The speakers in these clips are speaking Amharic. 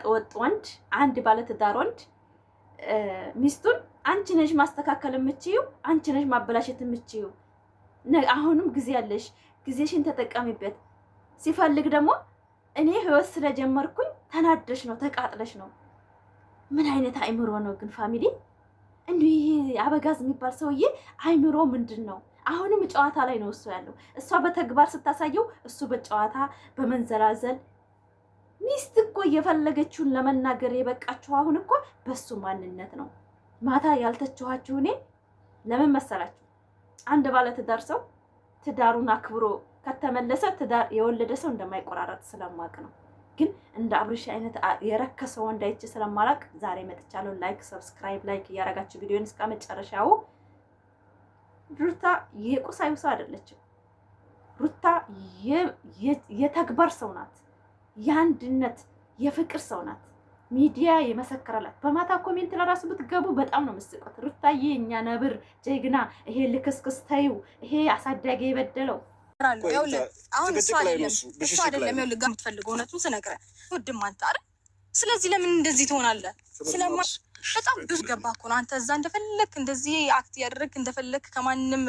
ወጥ ወንድ አንድ ባለትዳር ወንድ ሚስቱን አንቺ ነሽ ማስተካከል የምትችይው፣ አንቺ ነሽ ማበላሸት የምትችይው። አሁንም ጊዜ ያለሽ፣ ጊዜሽን ተጠቀሚበት። ሲፈልግ ደግሞ እኔ ህይወት ስለጀመርኩኝ ተናደሽ ነው ተቃጥለሽ ነው። ምን አይነት አይምሮ ነው ግን ፋሚሊ? እንዲህ ይሄ አበጋዝ የሚባል ሰውዬ አይምሮ ምንድን ነው? አሁንም ጨዋታ ላይ ነው እሱ ያለው። እሷ በተግባር ስታሳየው እሱ በጨዋታ በመንዘላዘል። ሚስት እኮ እየፈለገችውን ለመናገር የበቃችሁ አሁን እኮ በሱ ማንነት ነው። ማታ ያልተችኋችሁ እኔ ለምን መሰላችሁ? አንድ ባለ ትዳር ሰው ትዳሩን አክብሮ ከተመለሰ ትዳር የወለደ ሰው እንደማይቆራረጥ ስለማቅ ነው። ግን እንደ አብርሽ አይነት የረከሰው ወንድ አይቼ ስለማላቅ ዛሬ መጥቻለሁ። ላይክ ሰብስክራይብ እያረጋችሁ ቪዲዮን እስከ መጨረሻው። ሩታ የቁሳዩ ሰው አይደለችም። ሩታ የተግባር ሰው ናት። የአንድነት የፍቅር ሰው ናት። ሚዲያ የመሰከረላት። በማታ ኮሜንት ለራሱ ብትገቡ በጣም ነው የምትስቁት። ሩታዬ እኛ ነብር ጀግና፣ ይሄ ልክስክስ ተይው፣ ይሄ አሳዳጊ የበደለው አሁን እሱ አይደለም የምትፈልገው እውነቱን ስነግረህ ውድም አንተ አይደል። ስለዚህ ለምን እንደዚህ ትሆናለህ? በጣም ብዙ ገባ እኮ ነው። አንተ እዛ እንደፈለክ እንደዚህ አክት ያደረግ እንደፈለክ ከማንም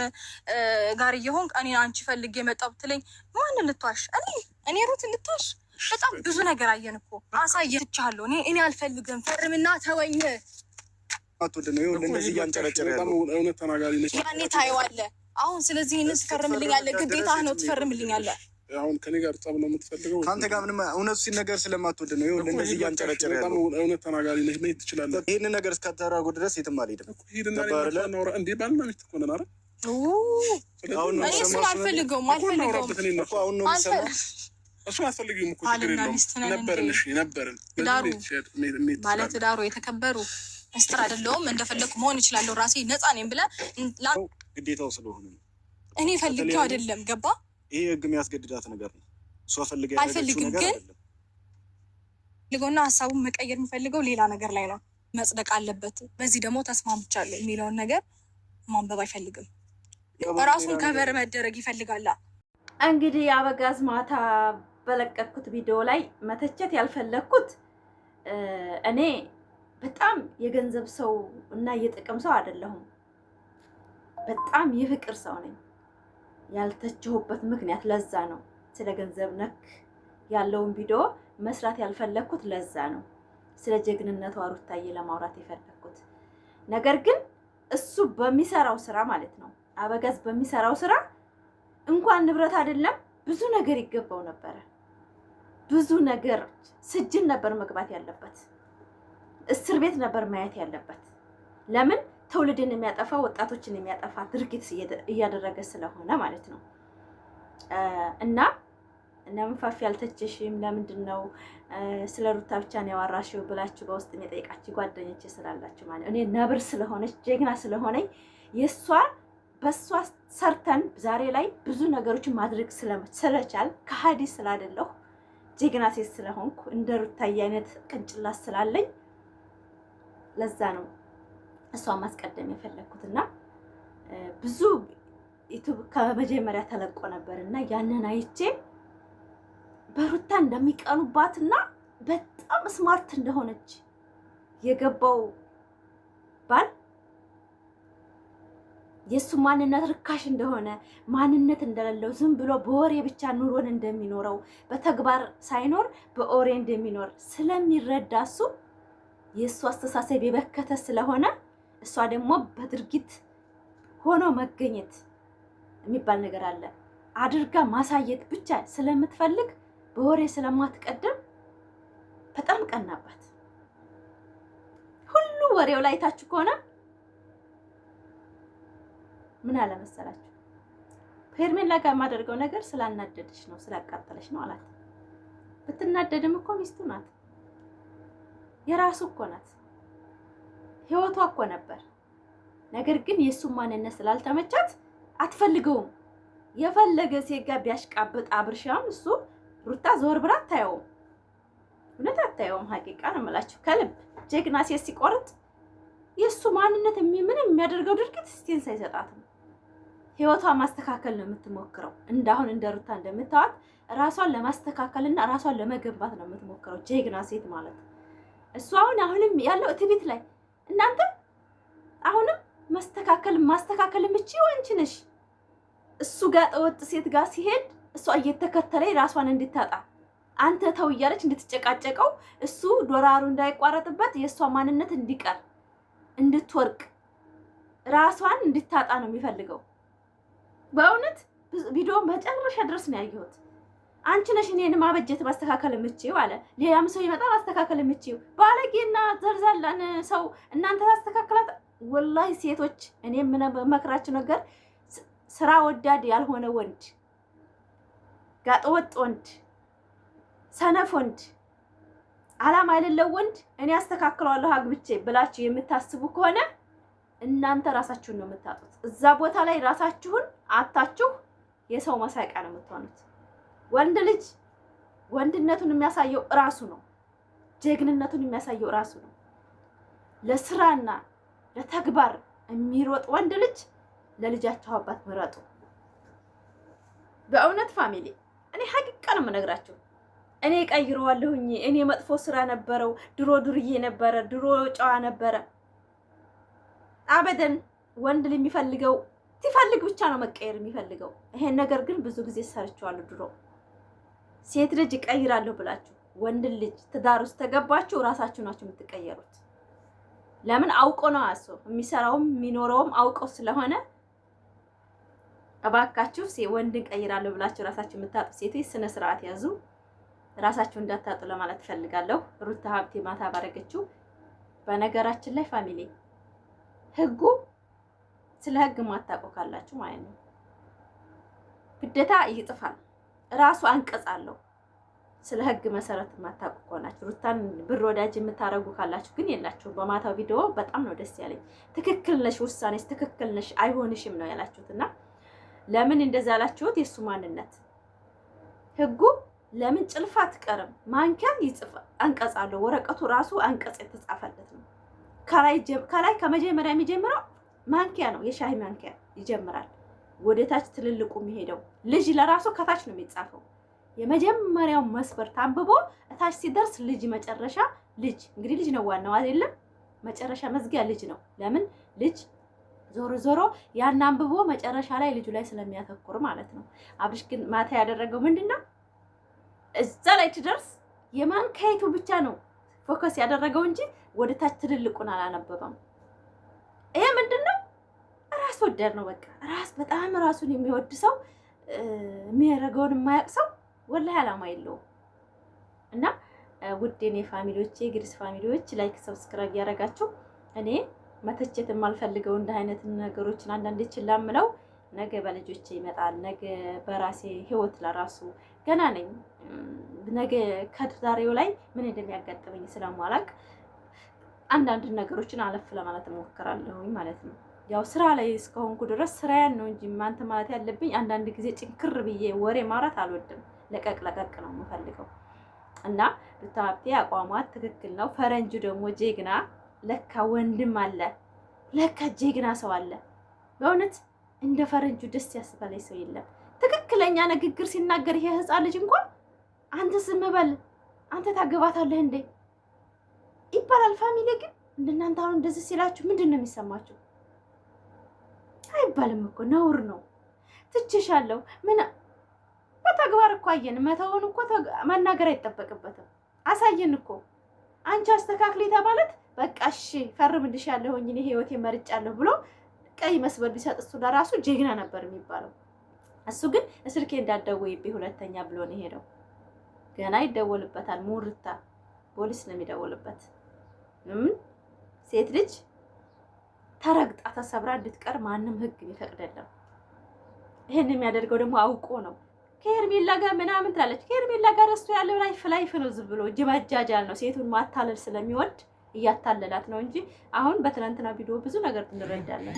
ጋር እየሆን እኔ አንቺ ፈልጌ የመጣው ብትለኝ ማንን ልትዋሽ? እኔ ሩት ልትዋሽ? በጣም ብዙ ነገር አየን እኮ አሳየቻለሁ። እኔ አልፈልግም፣ ፈርምና ተወኝ። ያኔ ታየዋለህ። አሁን ስለዚህ ይህንን ትፈርምልኛለህ፣ ግዴታ ነው ትፈርምልኛለህ። አሁን ከኔ ጋር ጸብ ነው የምትፈልገው? ከአንተ ጋር ምንም እውነቱ ሲነገር ስለማትወድ ነው። ይኸውልህ እንደዚህ እያንጨረጨረ ያለው እውነት ተናጋሪ ነህ፣ ነይ ትችላለህ። ይህንን ነገር እስካተራጉ ድረስ የትም አልሄድም። እንዴ ባልና ሚስት እኮ ነን አይደል? እኔ እሱን አልፈልገውም። አሁን ነው የሚሰማው። እሱን አትፈልጊውም እኮ ችግር የለውም። ነበርን ባለትዳሩ የተከበሩ ሚስጥር አይደለሁም። እንደፈለግኩ መሆን እችላለሁ። ራሴ ነፃ ነኝ ብለህ ግዴታው ስለሆነ ነው። እኔ ፈልጌው አይደለም። ገባ? ይሄ ህግ የሚያስገድዳት ነገር ነው። እሷ ፈልጋ አልፈልግም፣ ግን ልጎና ሀሳቡን መቀየር የሚፈልገው ሌላ ነገር ላይ ነው። መጽደቅ አለበት። በዚህ ደግሞ ተስማምቻለሁ የሚለውን ነገር ማንበብ አይፈልግም። ራሱን ከበር መደረግ ይፈልጋላ። እንግዲህ አበጋዝ ማታ በለቀኩት ቪዲዮ ላይ መተቸት ያልፈለግኩት እኔ በጣም የገንዘብ ሰው እና የጥቅም ሰው አይደለሁም። በጣም የፍቅር ሰው ነኝ። ያልተቸሁበት ምክንያት ለዛ ነው። ስለ ገንዘብ ነክ ያለውን ቪዲዮ መስራት ያልፈለግኩት ለዛ ነው። ስለ ጀግንነቷ ሩታዬ ለማውራት የፈለግኩት ነገር ግን እሱ በሚሰራው ስራ ማለት ነው፣ አበጋዝ በሚሰራው ስራ እንኳን ንብረት አይደለም ብዙ ነገር ይገባው ነበረ። ብዙ ነገር ስጅን ነበር መግባት ያለበት፣ እስር ቤት ነበር ማየት ያለበት። ለምን? ትውልድን የሚያጠፋ ወጣቶችን የሚያጠፋ ድርጊት እያደረገ ስለሆነ ማለት ነው። እና ለምን ፋፊ አልተቸሽም? ለምንድን ነው ስለ ሩታ ብቻ ነው ያወራሽው ብላችሁ በውስጥ የሚጠይቃችሁ ጓደኞቼ ስላላችሁ ማለት እኔ ነብር ስለሆነች ጀግና ስለሆነኝ በሷ ሰርተን ዛሬ ላይ ብዙ ነገሮችን ማድረግ ስለቻል ከሀዲ ስላደለሁ ጀግና ሴት ስለሆንኩ እንደ ሩታዬ አይነት ቅንጭላት ስላለኝ ለዛ ነው እሷን ማስቀደም የፈለግኩትና ብዙ ዩቲዩብ ከመጀመሪያ ተለቆ ነበርና ያንን አይቼ በሩታ እንደሚቀኑባትና በጣም ስማርት እንደሆነች የገባው ባል የሱ ማንነት ርካሽ እንደሆነ ማንነት እንደሌለው ዝም ብሎ በወሬ ብቻ ኑሮን እንደሚኖረው በተግባር ሳይኖር በወሬ እንደሚኖር ስለሚረዳ እሱ የሱ አስተሳሰብ የበከተ ስለሆነ እሷ ደግሞ በድርጊት ሆኖ መገኘት የሚባል ነገር አለ አድርጋ ማሳየት ብቻ ስለምትፈልግ በወሬ ስለማትቀደም በጣም ቀናባት። ሁሉ ወሬው ላይ ታችሁ ከሆነ ምን አለ መሰላችሁ? ሄርሜላ ጋር የማደርገው ነገር ስላናደደች ነው ስላቃጠለች ነው አላት። ብትናደድም እኮ ሚስቱ ናት፣ የራሱ እኮ ናት፣ ህይወቷ እኮ ነበር። ነገር ግን የሱ ማንነት ስላልተመቻት አትፈልገውም። የፈለገ ሴት ጋር ቢያሽቃብጥ አብርሻም እሱ ሩታ ዞር ብላ አታየውም፣ እውነት አታየውም። ሀቂቃ ነው የምላችሁ ከልብ ጀግና ሴት ሲቆርጥ የሱ ማንነት ምንም የሚያደርገው ድርጊት ስቴንስ አይሰጣትም። ህይወቷ ማስተካከል ነው የምትሞክረው። እንዳሁን እንደ ሩታ እንደምታዋት ራሷን ለማስተካከልና ራሷን ለመገንባት ነው የምትሞክረው ጀግና ሴት ማለት ነው። እሱ አሁንም ያለው እትቤት ላይ እናንተ አሁንም ማስተካከል የምችይው አንቺ ነሽ። እሱ ጋር ጠወጥ ሴት ጋር ሲሄድ እሷ እየተከተለኝ ራሷን እንድታጣ አንተ ተው እያለች እንድትጨቃጨቀው እሱ ዶላሩ እንዳይቋረጥበት የእሷ ማንነት እንዲቀር እንድትወርቅ ራሷን እንድታጣ ነው የሚፈልገው። በእውነት ቪዲዮ መጨረሻ ድረስ ነው ያየሁት። አንቺ ነሽ እኔን ማበጀት ማስተካከል የምችይው አለ። ሌላም ሰው ይመጣ ማስተካከል የምችይው ባለጌና ዘልዛላን ሰው እናንተ ታስተካክላት። ወላሂ ሴቶች እኔ የምመክራችሁ ነገር ስራ ወዳድ ያልሆነ ወንድ፣ ጋጠወጥ ወንድ፣ ሰነፍ ወንድ፣ አላማ የሌለው ወንድ እኔ አስተካክለዋለሁ አግብቼ ብላችሁ የምታስቡ ከሆነ እናንተ ራሳችሁን ነው የምታጡት። እዛ ቦታ ላይ ራሳችሁን አታችሁ የሰው መሳቂያ ነው የምትሆኑት። ወንድ ልጅ ወንድነቱን የሚያሳየው ራሱ ነው። ጀግንነቱን የሚያሳየው ራሱ ነው። ለስራና ለተግባር የሚሮጥ ወንድ ልጅ ለልጃቸው አባት ምረጡ። በእውነት ፋሚሊ እኔ ሀቂቃ ነው የምነግራችሁ። እኔ ቀይረዋለሁኝ። እኔ መጥፎ ስራ ነበረው፣ ድሮ ዱርዬ ነበረ፣ ድሮ ጨዋ ነበረ። አበደን ወንድ ልጅ የሚፈልገው ሲፈልግ ብቻ ነው መቀየር የሚፈልገው። ይሄን ነገር ግን ብዙ ጊዜ ሰርቻለሁ ድሮ። ሴት ልጅ እቀይራለሁ ብላችሁ ወንድ ልጅ ትዳር ውስጥ ተገባችሁ ራሳችሁ ናችሁ የምትቀየሩት። ለምን አውቆ ነው የሚሰራውም የሚኖረውም አውቀው ስለሆነ እባካችሁ ወንድን ቀይራለሁ ብላችሁ ራሳችሁ የምታጡ ሴቶች ስነ ስርዓት ያዙ። ራሳችሁ እንዳታጡ ለማለት ፈልጋለሁ። ሩታ ሀብቴ ማታ ባረገችው። በነገራችን ላይ ፋሚሊ ህጉ ስለ ህግ ማታውቁ ካላችሁ ማለት ነው ግዴታ ይጥፋል። ራሱ አንቀጽ አለው። ስለ ህግ መሰረት ማታውቁ ከሆናችሁ ሩታን ብር ወዳጅ የምታረጉ ካላችሁ ግን የላችሁም። በማታው ቪዲዮ በጣም ነው ደስ ያለኝ። ትክክል ነሽ፣ ውሳኔሽ ትክክል ነሽ፣ አይሆንሽም ነው ያላችሁትና ለምን እንደዛ ያላችሁት? የሱ ማንነት ህጉ ለምን ጭልፋ አትቀርም? ማንኪያ ይጽፍ አንቀጽ አለው። ወረቀቱ ራሱ አንቀጽ የተጻፈለት ነው። ከላይ ከመጀመሪያ የሚጀምረው ማንኪያ ነው። የሻይ ማንኪያ ይጀምራል። ወደታች ትልልቁ የሚሄደው ልጅ ለራሱ ከታች ነው የሚጻፈው። የመጀመሪያው መስፈርት አንብቦ እታች ሲደርስ ልጅ መጨረሻ ልጅ እንግዲህ ልጅ ነው ዋናው አይደለም። መጨረሻ መዝጊያ ልጅ ነው። ለምን ልጅ ዞሮ ዞሮ ያን አንብቦ መጨረሻ ላይ ልጁ ላይ ስለሚያተኩር ማለት ነው። አብርሽ ግን ማታ ያደረገው ምንድነው? እዛ ላይ ትደርስ የማንካይቱ ብቻ ነው ፎከስ ያደረገው እንጂ ወደታች ትልልቁን አላነበበም። ይሄ ምንድነው? ራስ ወዳድ ነው። በቃ በጣም ራሱን የሚወድ ሰው የሚያደርገውን የማያውቅ ሰው ወላሂ አላማ የለውም። እና ውድ የኔ ፋሚሊዎቼ ግሪስ ፋሚሊዎች ላይክ ሰብስክራይብ ያደረጋችሁ እኔ መተቸት የማልፈልገው እንደ አይነት ነገሮችን አንዳንዴ ችላምለው ነገ በልጆቼ ይመጣል። ነገ በራሴ ህይወት ለራሱ ገና ነኝ። ነገ ከዛሬው ላይ ምን እንደሚያጋጥመኝ ስለማላውቅ አንዳንድ ነገሮችን አለፍ ለማለት እሞክራለሁኝ ማለት ነው። ያው ስራ ላይ እስከሆንኩ ድረስ ስራዬን ነው እንጂ ማንተ ማለት ያለብኝ አንዳንድ ጊዜ ጭንክር ብዬ ወሬ ማውራት አልወድም። ለቀቅ ነው የምፈልገው። እና ሩታ ሀብቴ አቋሟት ትክክል ነው። ፈረንጁ ደግሞ ጀግና፣ ለካ ወንድም አለ፣ ለካ ጀግና ሰው አለ። በእውነት እንደ ፈረንጁ ደስ ያስባለኝ ሰው የለም። ትክክለኛ ንግግር ሲናገር ይሄ ህፃን ልጅ እንኳን አንተ ዝም በል አንተ ታገባታለህ እንዴ ይባላል። ፋሚሊ ግን እንደናንተ አሁን እንደዚህ ሲላችሁ ምንድን ነው የሚሰማችሁ? አይባልም እኮ ነውር ነው። ትችሻለሁ ምን በተግባር እኮ አየን። መተውን እኮ መናገር አይጠበቅበትም። አሳየን እኮ አንቺ አስተካክሊ ተባለት በቃ እሺ ፈርምልሻለሁኝ እኔ ህይወቴ መርጫለሁ ብሎ ቀይ መስበር ቢሰጥ እሱ ለራሱ ጀግና ነበር የሚባለው። እሱ ግን እስልኬ እንዳትደውይብኝ ሁለተኛ ብሎ ነው ሄደው። ገና ይደወልበታል። ሙርታ ፖሊስ ነው የሚደውልበት። ሴት ልጅ ተረግጣ ተሰብራ እንድትቀር ማንም ህግ ይፈቅደለም። ይሄን የሚያደርገው ደግሞ አውቆ ነው። ከሄርሜላ ጋር ምናምን ትላለች። ከሄርሜላ ጋር እሱ ያለው ላይፍ ነው። ዝም ብሎ ጅማጃጃል ነው። ሴቱን ማታለል ስለሚወድ እያታለላት ነው እንጂ አሁን በትናንትና ቪዲዮ ብዙ ነገር እንረዳለን።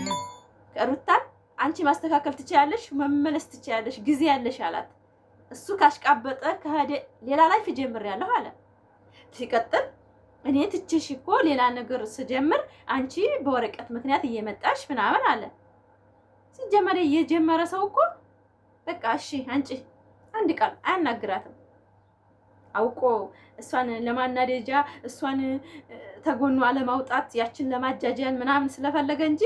ሩታን አንቺ ማስተካከል ትችያለሽ፣ መመለስ ትችያለሽ፣ ጊዜ ያለሽ አላት። እሱ ካሽቃበጠ ከሄደ ሌላ ላይፍ ጀምሬያለሁ አለ። ሲቀጥል እኔ ትችሽ እኮ ሌላ ነገር ስጀምር አንቺ በወረቀት ምክንያት እየመጣሽ ምናምን አለ። ሲጀመረ የጀመረ ሰው እኮ በቃ እሺ አንቺ አንድ ቃል አያናግራትም። አውቆ እሷን ለማናደጃ እሷን ተጎኑ አለማውጣት ያችን ለማጃጃል ምናምን ስለፈለገ እንጂ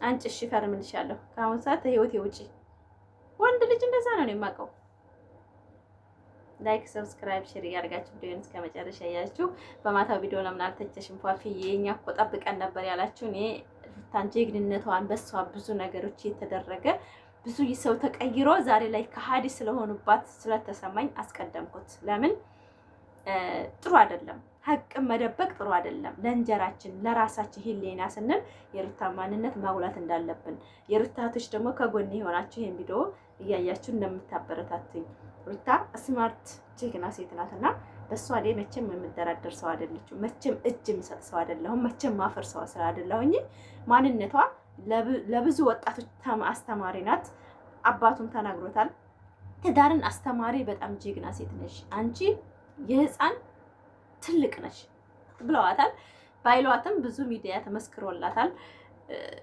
አንቺ እሺ ፈርምልሻለሁ ከአሁን ሰዓት ህይወቴ ውጪ። ወንድ ልጅ እንደዛ ነው የማውቀው። ላይክ ሰብስክራይብ ሼር ያደርጋችሁ ቪዲዮን እስከ መጨረሻ ያያችሁ። በማታው ቪዲዮ ለምን አልተቸሽም ፏፊዬ የኛ እኮ ጠብቀን ነበር ያላችሁ። እኔ ሩታን ጀግንነቷን በሷ ብዙ ነገሮች የተደረገ ብዙ ሰው ተቀይሮ ዛሬ ላይ ከሃዲ ስለሆኑባት ስለተሰማኝ አስቀደምኩት። ለምን ጥሩ አይደለም፣ ሀቅን መደበቅ ጥሩ አይደለም። ለእንጀራችን ለራሳችን ሂሌና ስንል የሩታ ማንነት ማጉላት እንዳለብን የሩታቶች ደግሞ ከጎን የሆናችሁ ይሄን ቪዲዮ እያያችሁ እንደምታበረታቱኝ ሩታ ስማርት ጀግና ሴት ናትና በሷ ላይ መቼም የምደራደር ሰው አይደለችም። መቼም እጅ የምሰጥ ሰው አይደለሁም። መቼም ማፈር ሰው ስላይደለሁኝ ማንነቷ ለብዙ ወጣቶች አስተማሪ ናት። አባቱም ተናግሮታል። ትዳርን አስተማሪ በጣም ጀግና ሴት ነሽ አንቺ የህፃን ትልቅ ነሽ ብለዋታል። ባይሏትም ብዙ ሚዲያ ተመስክሮላታል።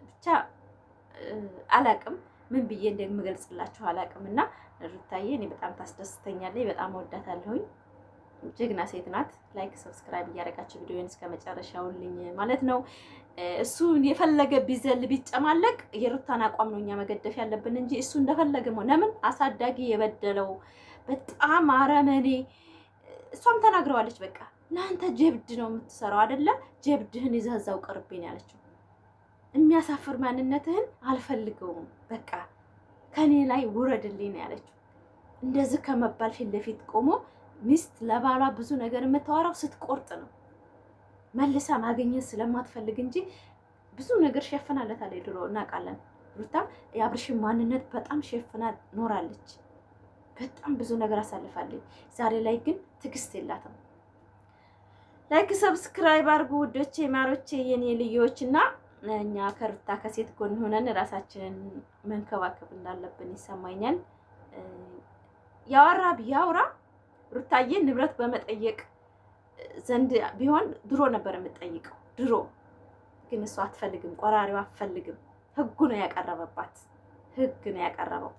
ብቻ አላቅም ምን ብዬ እንደምገልጽላችሁ አላቅም። እና ሩታዬ እኔ በጣም ታስደስተኛለች፣ በጣም ወዳታለሁኝ። ጀግና ሴት ናት። ላይክ ሰብስክራይብ እያደረጋችሁ ቪዲዮን እስከ መጨረሻውልኝ ማለት ነው። እሱ የፈለገ ቢዘል ቢጨማለቅ የሩታን አቋም ነው እኛ መገደፍ ያለብን እንጂ እሱ እንደፈለገ ነው። ለምን አሳዳጊ የበደለው በጣም አረመኔ። እሷም ተናግረዋለች። በቃ ለአንተ ጀብድ ነው የምትሰራው አይደለ? ጀብድህን ይዘህ እዛው ቀርብኝ ያለችው። የሚያሳፍር ማንነትህን አልፈልገውም፣ በቃ ከኔ ላይ ውረድልኝ ነው ያለችው። እንደዚህ ከመባል ፊት ለፊት ቆሞ ሚስት ለባሏ ብዙ ነገር የምታወራው ስትቆርጥ ነው። መልሳ ማግኘት ስለማትፈልግ እንጂ ብዙ ነገር ሸፍናለታለች። ድሮ እናውቃለን። ሩታ የአብርሽን ማንነት በጣም ሸፍና ኖራለች። በጣም ብዙ ነገር አሳልፋለች። ዛሬ ላይ ግን ትዕግስት የላትም። ላይክ ሰብስክራይብ አድርጉ ውዶቼ፣ ማሮቼ፣ የኔ ልዮች እና እኛ ከሩታ ከሴት ጎን ሆነን ራሳችንን መንከባከብ እንዳለብን ይሰማኛል። ያወራ ቢያወራ ሩታዬ ንብረት በመጠየቅ ዘንድ ቢሆን ድሮ ነበር የምትጠይቀው። ድሮ ግን እሷ አትፈልግም፣ ቆራሪው አትፈልግም። ህጉ ነው ያቀረበባት፣ ህግ ነው ያቀረበው።